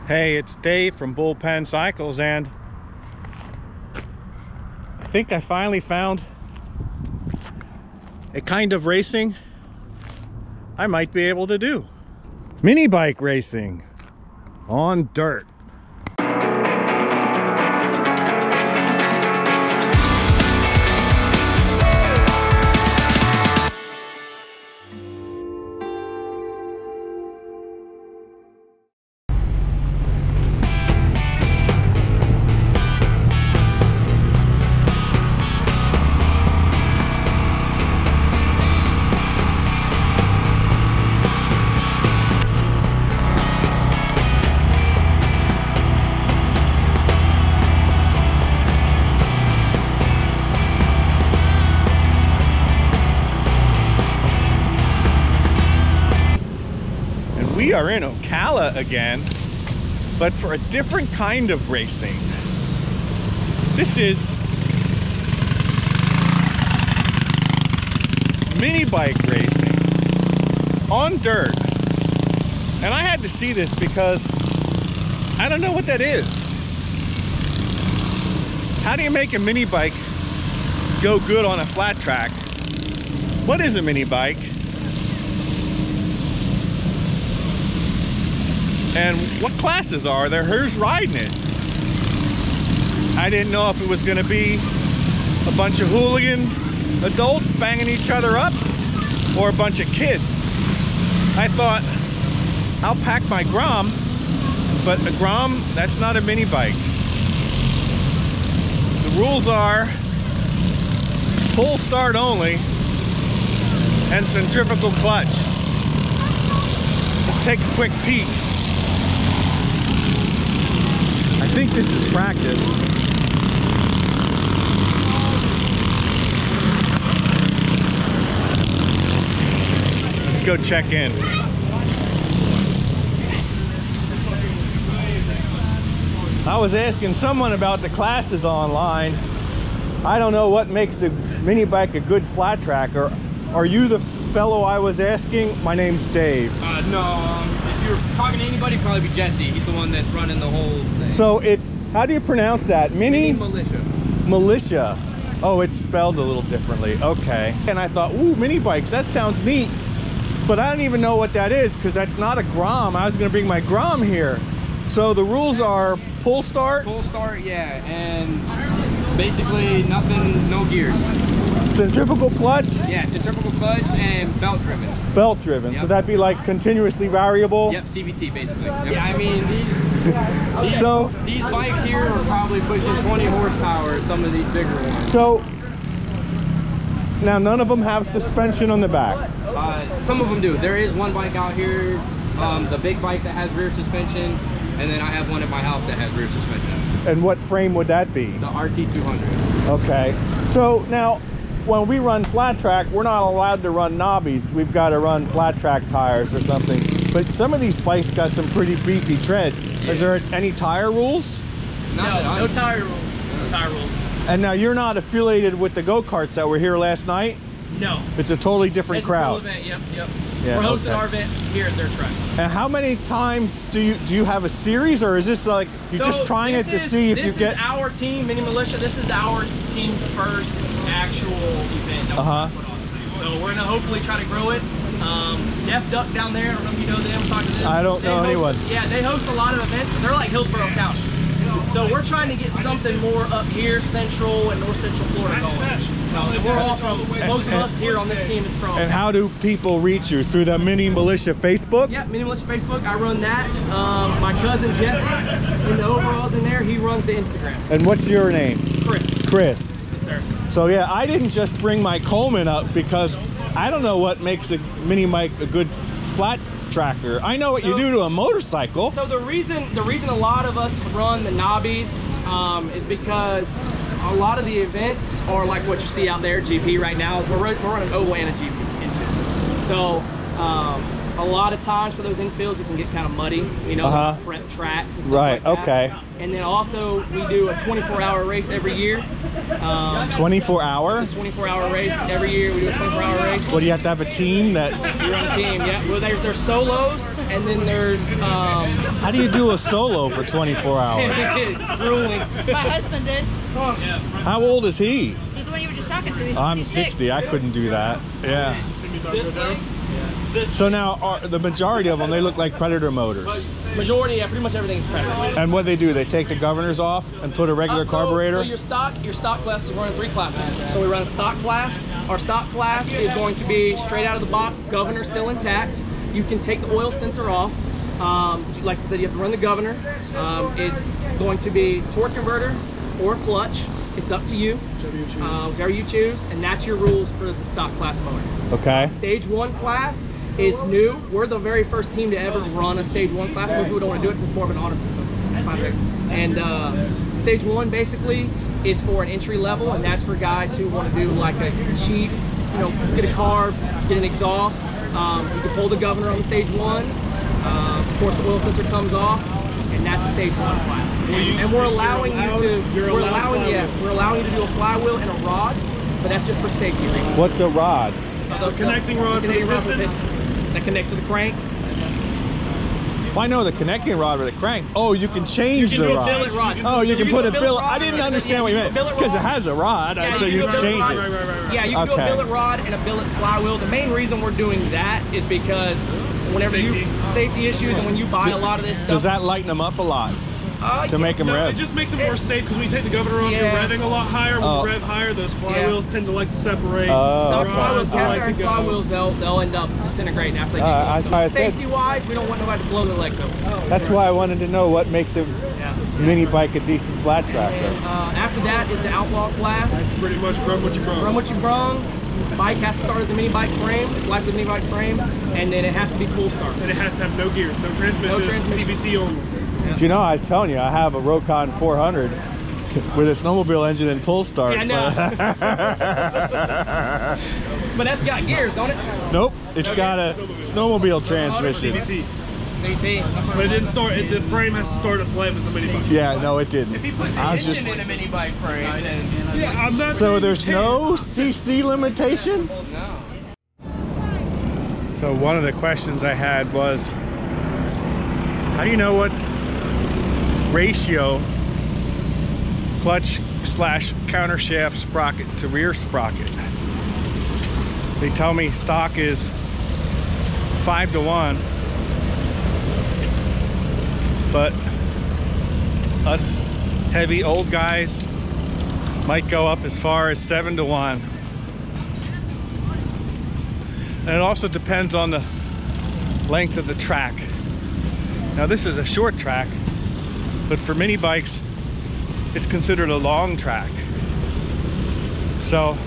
Hey, it's Dave from Bullpen Cycles, and I think I finally found a kind of racing I might be able to do. Mini bike racing on dirt. We are in Ocala again, but for a different kind of racing. This is mini bike racing on dirt. And I had to see this because I don't know what that is. How do you make a mini bike go good on a flat track? What is a mini bike? And what classes are there? Who's riding it? I didn't know if it was going to be a bunch of hooligan adults banging each other up or a bunch of kids. I thought, I'll pack my Grom, but a Grom, that's not a mini bike. The rules are pull start only and centrifugal clutch. Let's take a quick peek. I think this is practice. Let's go check in. I was asking someone about the classes online. I don't know what makes a mini bike a good flat tracker. Are you the fellow I was asking? My name's Dave. No, if you're talking to anybody, probably be Jesse. He's the one that's running the whole thing. So it's, how do you pronounce that? Mini Militia. Militia. Oh, it's spelled a little differently. Okay. And I thought, ooh, mini bikes, that sounds neat. But I don't even know what that is because that's not a Grom. I was going to bring my Grom here. So the rules are pull start? Pull start, yeah. And basically nothing, no gears. Centrifugal clutch? Yeah, centrifugal clutch and belt driven. Belt driven. Yep. So that'd be like continuously variable? Yep, CVT basically. Yep. Yeah, I mean, these bikes here are probably pushing 20 horsepower, some of these bigger ones. So, now none of them have suspension on the back? Some of them do. There is one bike out here, the big bike that has rear suspension, and then I have one at my house that has rear suspension. And what frame would that be? The RT200. Okay. So now, when we run flat track, we're not allowed to run knobbies. We've got to run flat track tires or something. But some of these bikes got some pretty beefy tread. Yeah. Is there any tire rules? No tire rules. No tire rules. And now you're not affiliated with the go-karts that were here last night? No. It's a totally different crowd. Event. Yep. Yeah, we're hosting our event here at their track. And how many times do you have a series, or is this like you're just trying it to see if you get? This is our team, Mini Militia. This is our team's first actual event. So we're gonna hopefully try to grow it. Def Duck down there. I don't know if you know them. Talk to them. I don't know anyone. Yeah, they host a lot of events. They're like Hillsborough County. So we're trying to get something more up here, central and north central Florida going. We're all from, most of us here on this team is from. And how do people reach you? Through the Mini Militia Facebook? Yeah, Mini Militia Facebook. I run that. My cousin Jesse, in the overalls in there, he runs the Instagram. And what's your name? Chris. Chris. Yes, sir. So yeah, I didn't just bring my Coleman up because I don't know what makes a mini bike a good flat tracker. I know what you do to a motorcycle. So the reason a lot of us run the knobbies is because a lot of the events are like what you see out there, GP right now. We're running oval and a GP infield. So a lot of times for those infields, it can get kind of muddy, you know, prep tracks and stuff like that. Okay. And then also we do a 24-hour race every year. 24-hour? It's a 24-hour race every year. We do a 24-hour race. What, do you have to have a team that? You run a team, yeah. Well, they're solos. and then there's How do you do a solo for 24 hours? it's grueling. My husband did. How old is he? He's the one you were just talking to. He's I'm 56. 60. I couldn't do that. Yeah. This thing, So now, the majority of them, they look like Predator motors. majority, yeah, pretty much everything's Predator. And what they do, they take the governors off and put a regular carburetor? So your stock class is running 3 classes. So we run a stock class. Our stock class is going to be straight out of the box, governor still intact. You can take the oil sensor off. Like I said, you have to run the governor. It's going to be torque converter or clutch. It's up to you, whatever you choose, and that's your rules for the stock class motor. Okay. Stage 1 class is new. We're the very first team to ever run a stage 1 class. Most people don't want to do it because it's more of an auto system. And stage 1 basically is for an entry level, and that's for guys who want to do like a cheap, you know, get a carb, get an exhaust. You can pull the governor on the stage 1s. Of course, the oil sensor comes off, and that's the stage 1 class. And we're allowing you to, we're allowing you to do a flywheel and a rod, but that's just for safety reasons. What's a rod? The connecting rod that connects to the crank. Well, I know the connecting rod with the crank. Oh, you can change the rod. Billet rod. Oh, you can put a billet. I rod didn't or- understand what you meant because it has a rod, Yeah, so you can do a change billet it. rod. Yeah, you can do a billet rod and a billet flywheel. The main reason we're doing that is because whenever safety issues, and when you buy a lot of this stuff, Does that lighten them up a lot to make them No, rev? it just makes it more safe because when you take the governor off, you're revving a lot higher. When you rev higher, those flywheels tend to like to separate. stock rods flywheels, like cast to go. iron flywheels, they'll end up disintegrating after they get that's going. why I So said- safety-wise, we don't want nobody to blow their legs up. That's why I wanted to know what makes a mini bike a decent flat tracker. And after that is the outlaw class. Pretty much run what you run. Run what you brung. Bike has to start as a mini bike frame. It's like the mini bike frame, and then it has to be full start. And it has to have no gears, no transmission, No transmission. CVT only. Do you know, I was telling you, I have a Rokon 400 with a snowmobile engine and pull start. Yeah, I know. But that's got gears, don't it? Nope, it's got a snowmobile transmission. CVT. CT. But it didn't start, the frame has to start as slab as a mini bike. Yeah, no, it didn't. If you put the I was engine just in a mini bike frame, then Yeah, I'm not so saying there's you can't. no CC limitation. no. So one of the questions I had was, how do you know what ratio clutch slash countershaft sprocket to rear sprocket? They tell me stock is 5-to-1, but us heavy old guys might go up as far as 7-to-1. And it also depends on the length of the track. Now this is a short track, but for mini bikes, it's considered a long track. So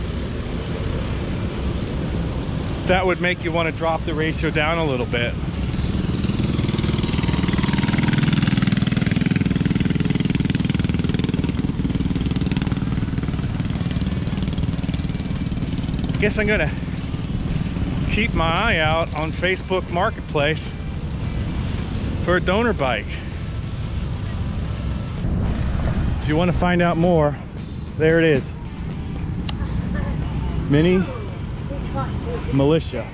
that would make you want to drop the ratio down a little bit. I guess I'm gonna keep my eye out on Facebook Marketplace for a donor bike. If you want to find out more, there it is. Mini Militia.